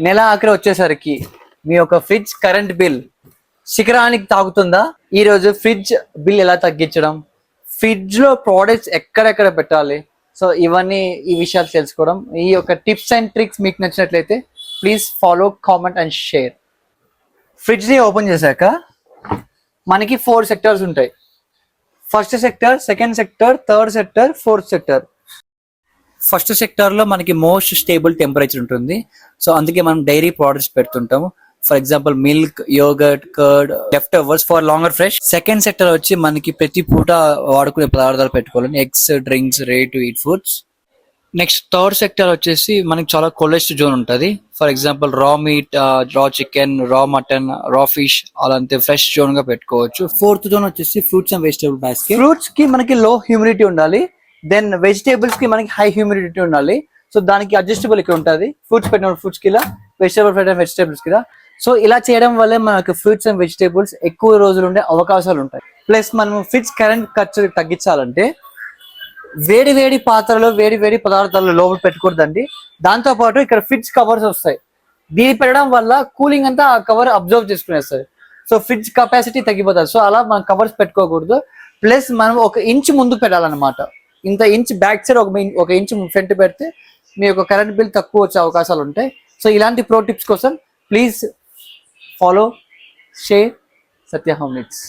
నెల ఆఖరి వచ్చేసరికి మీ యొక్క ఫ్రిడ్జ్ కరెంట్ బిల్ శిఖరానికి తాగుతుందా? ఈ రోజు ఫ్రిడ్జ్ బిల్ ఎలా తగ్గించడం, ఫ్రిడ్జ్ లో ప్రోడక్ట్స్ ఎక్కడెక్కడ పెట్టాలి, సో ఇవన్నీ ఈ విషయాలు తెలుసుకోవడం. ఈ యొక్క టిప్స్ అండ్ ట్రిక్స్ మీకు నచ్చినట్లయితే please follow, comment and share. Fridge ని ఓపెన్ చేశాక మనకి 4 సెక్టర్స్ ఉంటాయి. First sector, second sector, third sector, fourth sector. First sector లో మనకి మోస్ట్ స్టేబుల్ టెంపరేచర్ ఉంటుంది. సో అందుకే మనం డైరీ ప్రోడక్ట్స్ పెడుతుంటాము. For example milk, yogurt, curd, leftovers for longer fresh. Second sector వచ్చి మనకి ప్రతి పూట వాడుకునే పదార్థాలు పెట్టుకోవాలని, eggs, drinks, ready to eat foods. Next third sector వచ్చేసి మనకి చాలా కోల్డెస్ట్ జోన్ ఉంటుంది. ఫర్ ఎగ్జాంపుల్ రా మీట్, రా చికెన్, రా మటన్, రా ఫిష్ అలాంటి ఫ్రెష్ జోన్ గా పెట్టుకోవచ్చు. ఫోర్త్ జోన్ వచ్చేసి fruits and vegetable basket. Fruits కి మనకి లో హ్యూమిడిటీ ఉండాలి, దెన్ వెజిటేబుల్స్ కి మనకి హై హ్యూమిడిటీ ఉండాలి. సో దానికి అడ్జస్టబుల్ ఇక్కడ ఉంటుంది. ఫ్రూట్స్ పెట్టిన ఫ్రూట్స్ కి ఇలా, వెజిటేబుల్ పెట్టిన వెజిటేబుల్స్ కి ఇలా. సో ఇలా చేయడం వల్ల మనకు ఫ్రూట్స్ అండ్ వెజిటేబుల్స్ ఎక్కువ రోజులు ఉండే అవకాశాలు ఉంటాయి. ప్లస్ మనం ఫ్రిడ్జ్ కరెంట్ ఖర్చు తగ్గించాలంటే వేడి వేడి పాత్రలో వేడి వేడి పదార్థాలు లోపల పెట్టకూడదండి. దాంతో పాటు ఇక్కడ ఫ్రిడ్జ్ కవర్స్ వస్తాయి. దీన్ని పెట్టడం వల్ల కూలింగ్ అంతా ఆ కవర్ అబ్జర్వ్ చేసుకునేస్తుంది. సో ఫ్రిడ్జ్ కెపాసిటీ తగ్గిపోతుంది. సో అలా మనం కవర్స్ పెట్టుకోకూడదు. ప్లస్ మనం 1 ఇంచ్ ముందుకు పెట్టాలన్నమాట. ఇంత inch back side, 1 inch front పెడితే మీ యొక్క కరెంట్ బిల్ తక్కువ వచ్చే అవకాశాలు ఉంటాయి. సో ఇలాంటి ప్రో టిప్స్ కోసం please follow, share Satya home needs.